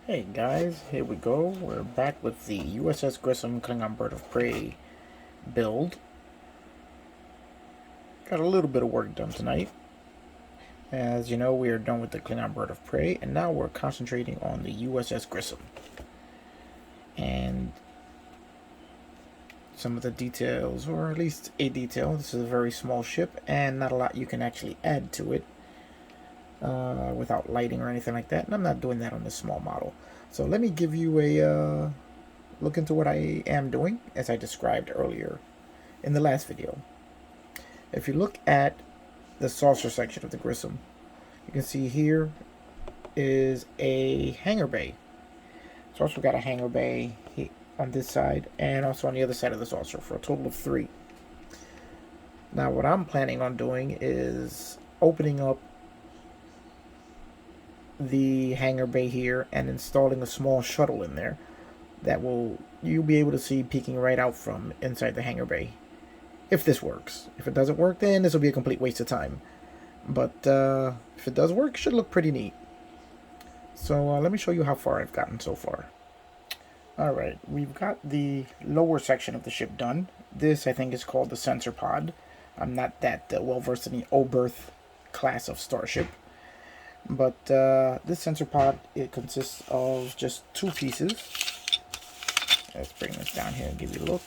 Hey guys, here we go. We're back with the USS Grissom Klingon Bird of Prey build. Got a little bit of work done tonight. As you know, we are done with the Klingon Bird of Prey, and now we're concentrating on the USS Grissom. And some of the details, or at least a detail. This is a very small ship, and not a lot you can actually add to it without lighting or anything like that. And I'm not doing that on this small model. So let me give you a look into what I am doing, as I described earlier in the last video. If you look at the saucer section of the Grissom, you can see here is a hangar bay. It's also got a hangar bay on this side and also on the other side of the saucer for a total of 3. Now what I'm planning on doing is opening up the hangar bay here and installing a small shuttle in there that you'll be able to see peeking right out from inside the hangar bay. If this works. If it doesn't work, then this will be a complete waste of time. But if it does work, it should look pretty neat. So let me show you how far I've gotten so far. Alright, we've got the lower section of the ship done. This, I think, is called the sensor pod. I'm not that well versed in the Oberth class of starship. But this sensor pod, it consists of just 2 pieces. Let's bring this down here and give you a look.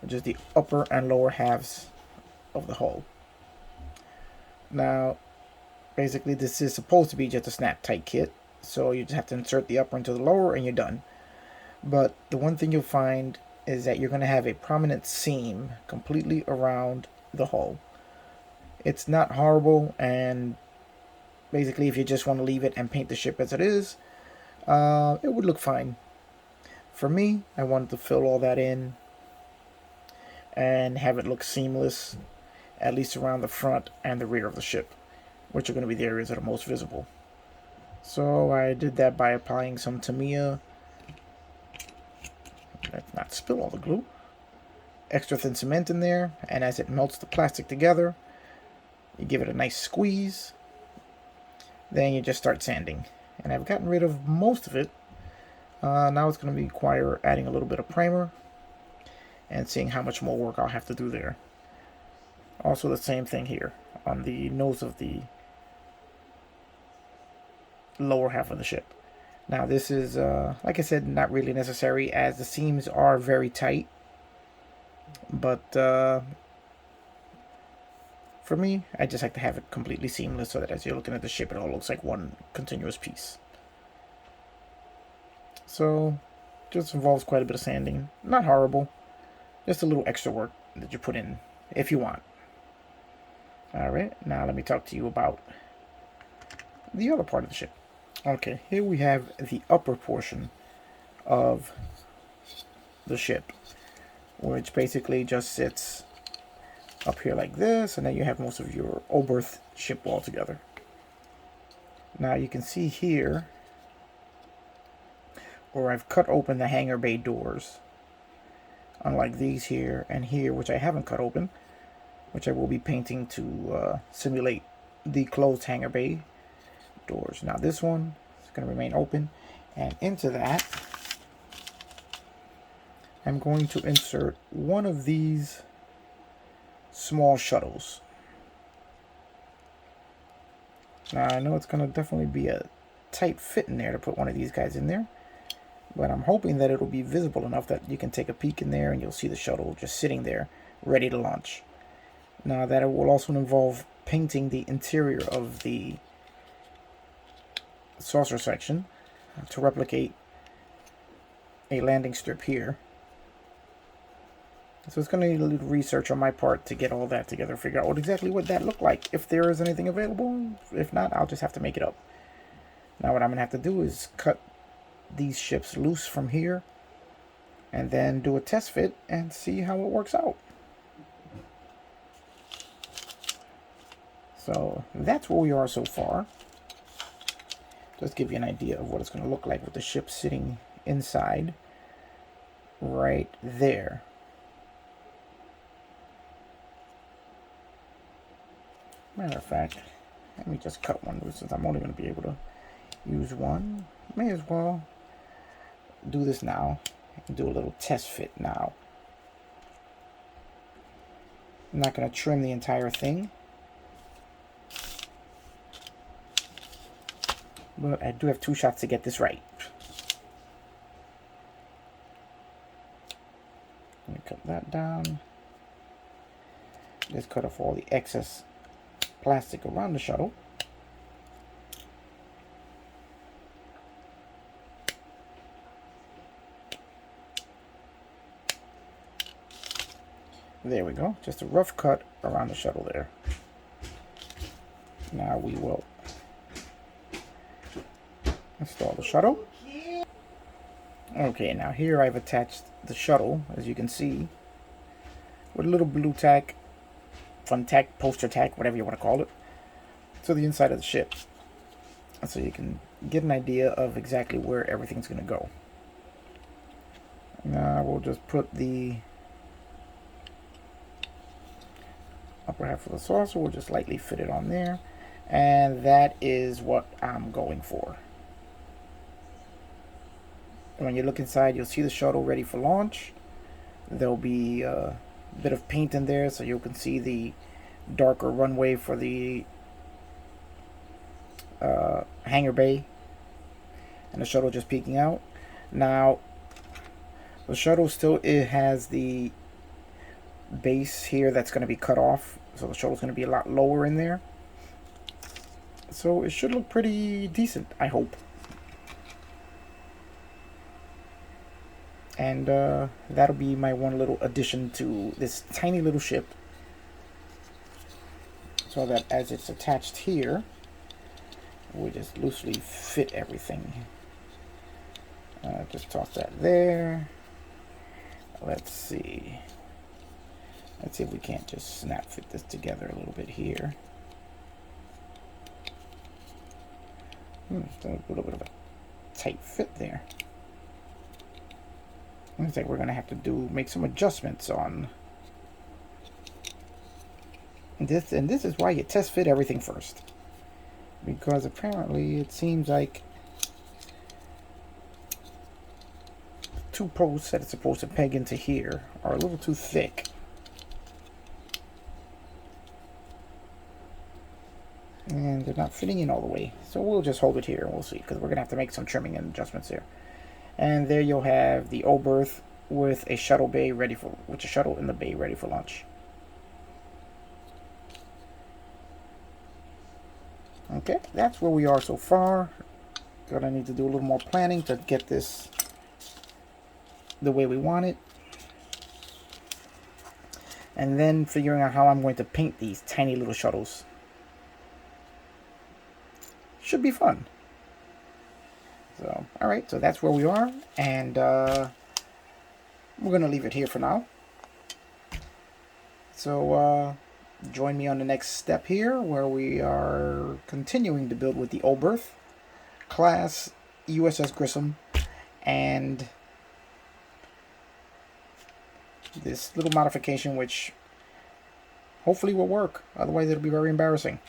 Which is the upper and lower halves of the hull. Now, basically this is supposed to be just a snap tight kit, so you just have to insert the upper into the lower and you're done. But the one thing you'll find is that you're going to have a prominent seam completely around the hull. It's not horrible, and basically if you just want to leave it and paint the ship as it is, it would look fine. For me, I wanted to fill all that in and have it look seamless, at least around the front and the rear of the ship, which are going to be the areas that are most visible. So I did that by applying some Tamiya, let's not spill all the glue, extra thin cement in there, and as it melts the plastic together, you give it a nice squeeze, then you just start sanding. And I've gotten rid of most of it. Now it's going to require adding a little bit of primer and seeing how much more work I'll have to do there. Also the same thing here on the nose of the lower half of the ship. Now this is, like I said, not really necessary as the seams are very tight. But for me, I just like to have it completely seamless so that as you're looking at the ship, it all looks like one continuous piece. So, just involves quite a bit of sanding. Not horrible. Just a little extra work that you put in if you want. Alright, now let me talk to you about the other part of the ship. Okay, here we have the upper portion of the ship, which basically just sits up here like this, and then you have most of your Oberth ship wall together. Now you can see here where I've cut open the hangar bay doors, unlike these here and here, which I haven't cut open, which I will be painting to simulate the closed hangar bay doors. Now this one is going to remain open, and into that I'm going to insert one of these small shuttles. Now I know it's going to definitely be a tight fit in there to put one of these guys in there, but I'm hoping that it'll be visible enough that you can take a peek in there and you'll see the shuttle just sitting there ready to launch. Now that will also involve painting the interior of the saucer section to replicate a landing strip here. So it's going to need a little research on my part to get all that together, figure out exactly what that looked like, if there is anything available. If not, I'll just have to make it up. Now what I'm going to have to do is cut these ships loose from here and then do a test fit and see how it works out. So that's where we are so far. Just give you an idea of what it's going to look like with the ship sitting inside right there. Matter of fact, let me just cut one since I'm only going to be able to use one. May as well do this now. I can do a little test fit now. I'm not going to trim the entire thing, but I do have 2 shots to get this right. Let me cut that down. Just cut off all the excess plastic around the shuttle. There we go. Just a rough cut around the shuttle there. Now we will install the shuttle. Okay, now here I've attached the shuttle, as you can see, with a little blue tack, fun tack, poster tack, whatever you want to call it, to the inside of the ship. So you can get an idea of exactly where everything's going to go. Now we'll just put the upper half of the saucer, we'll just lightly fit it on there, and that is what I'm going for. When you look inside, you'll see the shuttle ready for launch. There'll be a bit of paint in there so you can see the darker runway for the hangar bay, and the shuttle just peeking out. Now the shuttle still, it has the base here that's going to be cut off, so the shuttle's going to be a lot lower in there, so it should look pretty decent, I hope. And that'll be my one little addition to this tiny little ship, so that as it's attached here, we just loosely fit everything. Just toss that there. Let's see if we can't just snap fit this together a little bit here. Just a little bit of a tight fit there. Looks like we're gonna have to make some adjustments on this, and this is why you test fit everything first, because apparently it seems like the 2 posts that it's supposed to peg into here are a little too thick. And they're not fitting in all the way, so we'll just hold it here and we'll see, because we're gonna have to make some trimming and adjustments here. And there you'll have the O berth with a shuttle bay ready for, with a shuttle in the bay ready for launch. Okay, that's where we are so far. Gonna need to do a little more planning to get this the way we want it, and then figuring out how I'm going to paint these tiny little shuttles. Should be fun. So, alright, so that's where we are, and we're going to leave it here for now. So, join me on the next step here, where we are continuing to build with the O berth, class USS Grissom, and this little modification, which hopefully will work. Otherwise, it'll be very embarrassing.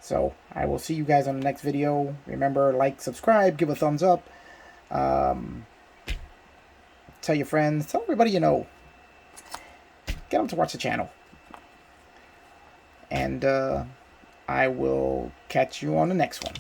So, I will see you guys on the next video. Remember, like, subscribe, give a thumbs up. Tell your friends, tell everybody you know. Get them to watch the channel. And I will catch you on the next one.